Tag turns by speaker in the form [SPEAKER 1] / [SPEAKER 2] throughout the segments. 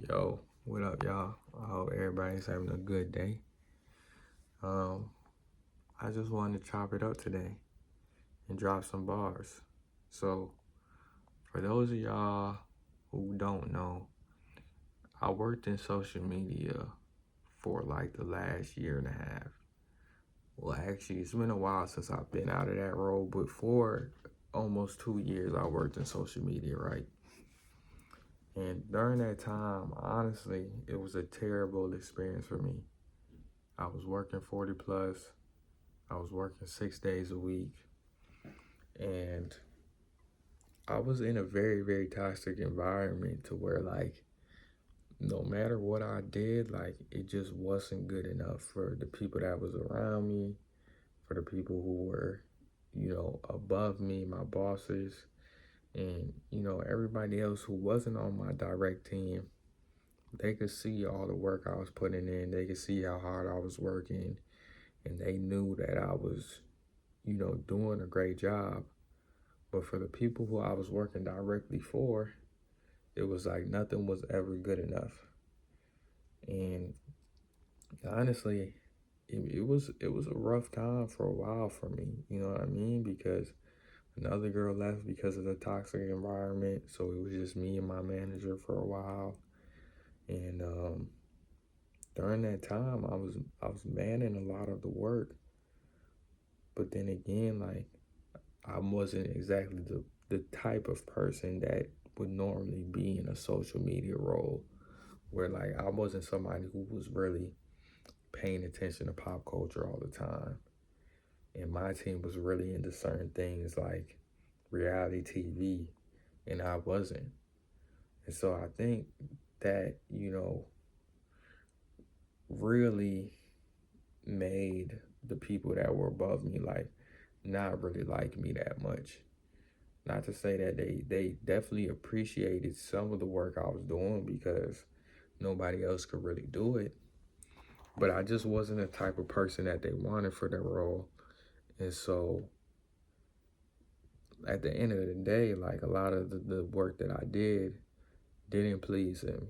[SPEAKER 1] Yo, what up, y'all? I hope everybody's having a good day. Um, I just wanted to chop it up today and drop some bars. So, for those of y'all who don't know, I worked in social media for like the last year and a half. Well, actually, it's been a while since I've been out of that role, but for almost 2 years, I worked in social media, right? And during that time, honestly, it was a terrible experience for me. I was working 40 plus. I was working 6 days a week, and I was in a very, very toxic environment to where, like, no matter what I did, like, it just wasn't good enough for the people that was around me, for the people who were, above me, my bosses, and, everybody else who wasn't on my direct team. They could see all the work I was putting in. They could see how hard I was working, and they knew that I was, doing a great job. But for the people who I was working directly for, it was like nothing was ever good enough. And honestly, it was a rough time for a while for me. You know what I mean? Because another girl left because of the toxic environment, so it was just me and my manager for a while. And during that time, I was manning a lot of the work. But then again, like I wasn't exactly the type of person that would normally be in a social media role where like I wasn't somebody who was really paying attention to pop culture all the time. And my team was really into certain things like reality TV, and I wasn't. And so I think that, really made the people that were above me like not really like me that much. Not to say that they definitely appreciated some of the work I was doing because nobody else could really do it. But I just wasn't the type of person that they wanted for their role. And so at the end of the day, like a lot of the work that I didn't please them.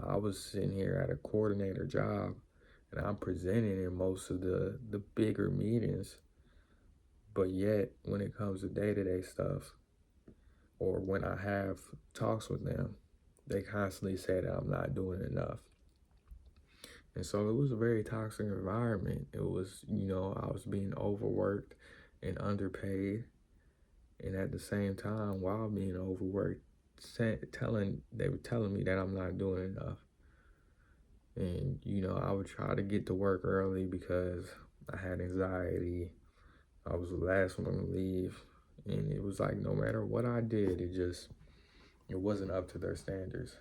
[SPEAKER 1] I was sitting here at a coordinator job and I'm presenting in most of the bigger meetings. But yet when it comes to day-to-day stuff or when I have talks with them, they constantly say that I'm not doing enough. And so it was a very toxic environment. It was, I was being overworked and underpaid. And at the same time, while being overworked, they were telling me that I'm not doing enough. And, I would try to get to work early because I had anxiety. I was the last one to leave. And it was like no matter what I did, it wasn't up to their standards.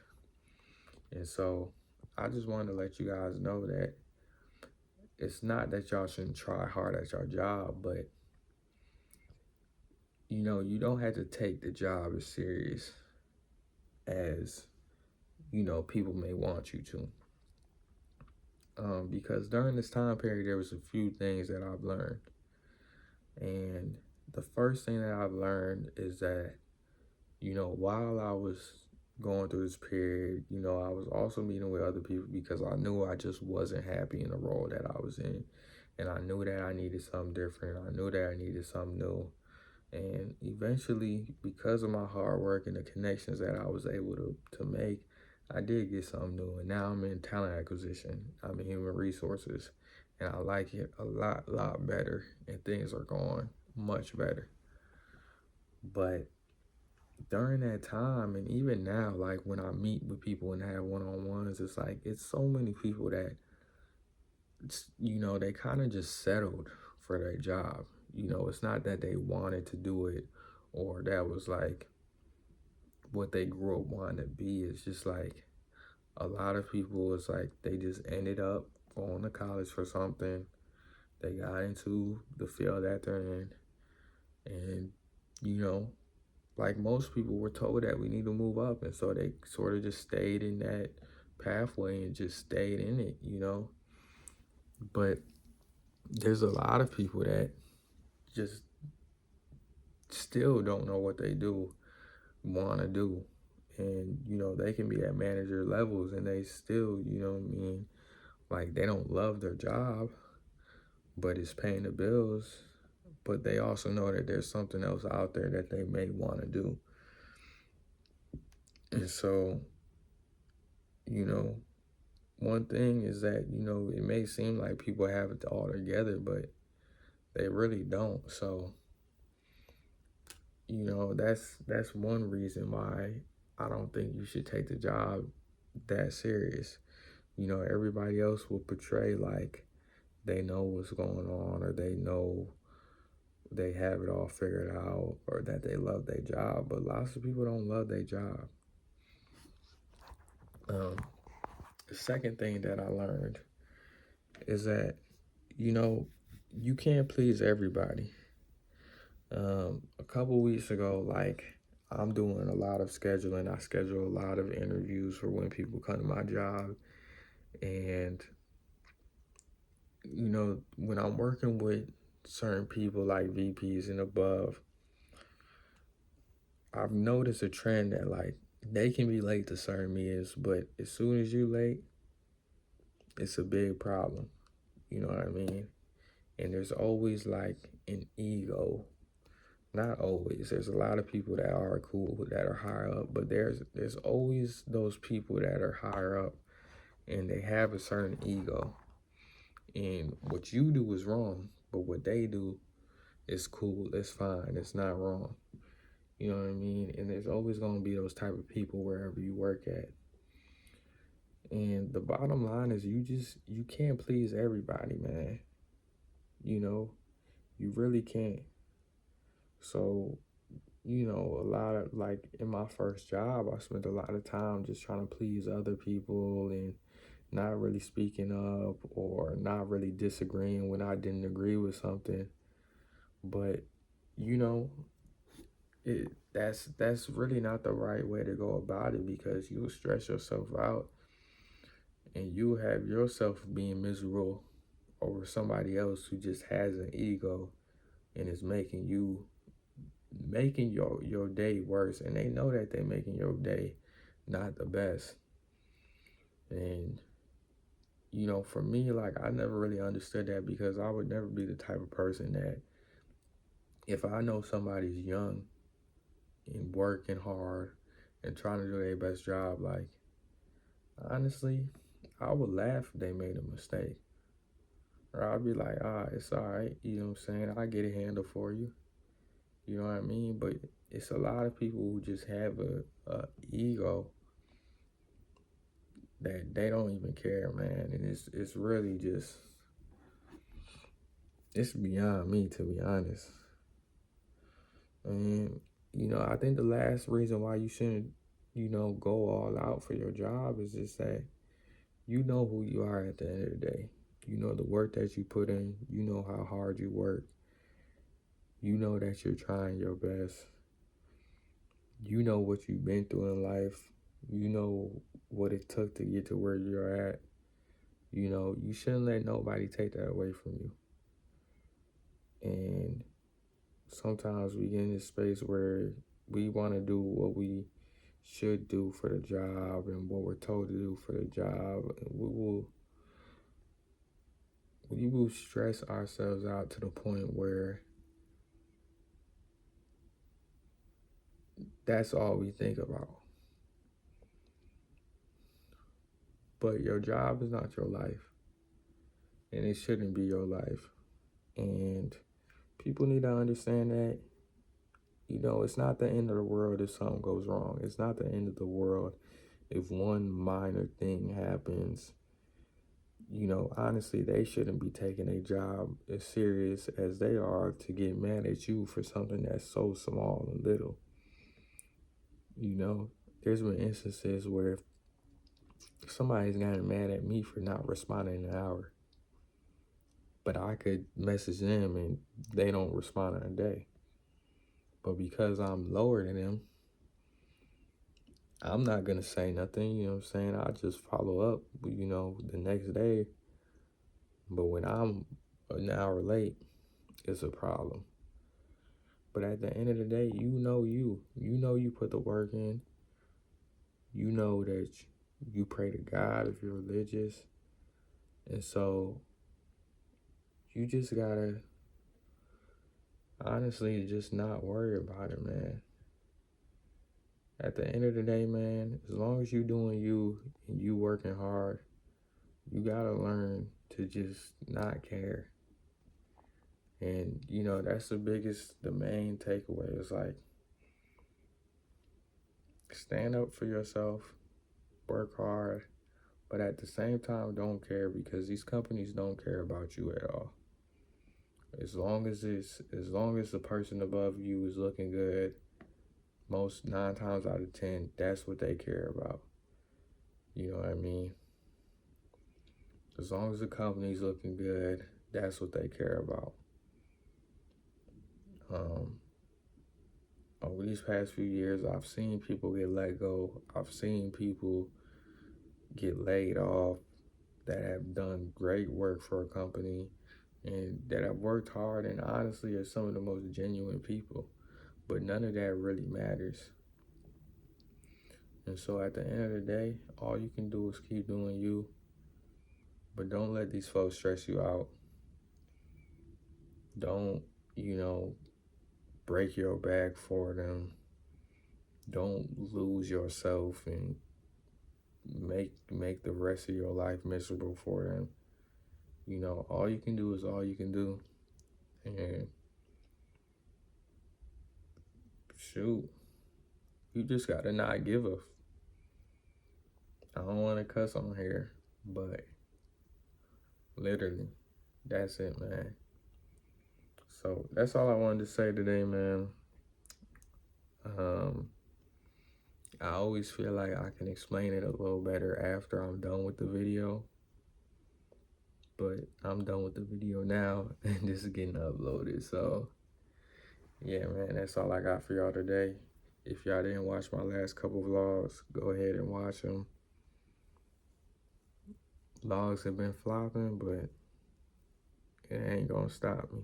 [SPEAKER 1] And so I just wanted to let you guys know that it's not that y'all shouldn't try hard at your job, but you don't have to take the job as serious as people may want you to. Because during this time period, there was a few things that I've learned, and the first thing that I've learned is that while I was going through this period, I was also meeting with other people because I knew I just wasn't happy in the role that I was in. And I knew that I needed something different. I knew that I needed something new. And eventually, because of my hard work and the connections that I was able to make, I did get something new. And now I'm in talent acquisition. I'm in human resources. And I like it a lot better. And things are going much better. But during that time and even now, like when I meet with people and have one-on-ones, it's like it's so many people that they kind of just settled for their job. It's not that they wanted to do it or that was like what they grew up wanting to be. It's just like a lot of people, it's like they just ended up going to college for something. They got into the field that they're in, and like most people were told that we need to move up, and so they sort of just stayed in that pathway and just stayed in it. But there's a lot of people that just still don't know what they want to do, And, they can be at manager levels and they still, like they don't love their job, but it's paying the bills. But they also know that there's something else out there that they may want to do. And so, you know, one thing is that, it may seem like people have it all together, but they really don't. So, that's one reason why I don't think you should take the job that serious. Everybody else will portray like they know what's going on, or they know they have it all figured out, or that they love their job. But lots of people don't love their job. The second thing that I learned is that, you can't please everybody. A couple weeks ago, like, I'm doing a lot of scheduling. I schedule a lot of interviews for when people come to my job. And, when I'm working with certain people like VPs and above, I've noticed a trend that, like, they can be late to certain meetings, but as soon as you late, it's a big problem. You know what I mean? And there's always like an ego. Not always. There's a lot of people that are cool, that are higher up, but there's always those people that are higher up and they have a certain ego. And what you do is wrong, but what they do is cool, it's fine, it's not wrong. You know what I mean? And there's always going to be those type of people wherever you work at. And the bottom line is you can't please everybody, man. You really can't. So, a lot of, like, in my first job, I spent a lot of time just trying to please other people and not really speaking up or not really disagreeing when I didn't agree with something. But, you know, that's really not the right way to go about it, because you'll stress yourself out and you have yourself being miserable over somebody else who just has an ego and is making your day worse, and they know that they're making your day not the best. And for me, like, I never really understood that, because I would never be the type of person that, if I know somebody's young and working hard and trying to do their best job, like, honestly, I would laugh if they made a mistake. Or I'd be like, it's all right. You know what I'm saying? I get it handled for you. You know what I mean? But it's a lot of people who just have a ego that they don't even care, man. And it's really just, it's beyond me, to be honest. And, I think the last reason why you shouldn't, go all out for your job is just that you know who you are at the end of the day. You know the work that you put in. You know how hard you work. You know that you're trying your best. You know what you've been through in life. You know what it took to get to where you're at. You shouldn't let nobody take that away from you. And sometimes we get in this space where we want to do what we should do for the job and what we're told to do for the job. And we will stress ourselves out to the point where that's all we think about. But your job is not your life, and it shouldn't be your life. And people need to understand that, it's not the end of the world if something goes wrong. It's not the end of the world if one minor thing happens. Honestly, they shouldn't be taking a job as serious as they are to get mad at you for something that's so small and little. There's been instances where somebody's gotten mad at me for not responding in an hour, but I could message them and they don't respond in a day. But because I'm lower than them, I'm not going to say nothing, you know what I'm saying? I'll just follow up, the next day. But when I'm an hour late, it's a problem. But at the end of the day, you know you put the work in. you know that you pray to God if you're religious. And so you just gotta honestly just not worry about it, man. At the end of the day, man, as long as you doing you and you working hard, you gotta learn to just not care. And that's the main takeaway is like stand up for yourself, work hard, but at the same time don't care because these companies don't care about you at all. As long as the person above you is looking good, most 9 times out of 10, that's what they care about. You know what I mean? As long as the company's looking good, that's what they care about. Um, over these past few years, I've seen people get let go. I've seen people get laid off that have done great work for a company and that have worked hard and honestly are some of the most genuine people. But none of that really matters. And so at the end of the day, all you can do is keep doing you, but don't let these folks stress you out. Don't, break your back for them. Don't lose yourself and make the rest of your life miserable for them. All you can do is all you can do. And shoot, you just gotta not give a. I don't want to cuss on here, but literally, that's it, man. So that's all I wanted to say today, man. Um, I always feel like I can explain it a little better after I'm done with the video. But I'm done with the video now and this is getting uploaded. So yeah, man, that's all I got for y'all today. If y'all didn't watch my last couple vlogs, go ahead and watch them. Vlogs have been flopping, but it ain't gonna stop me.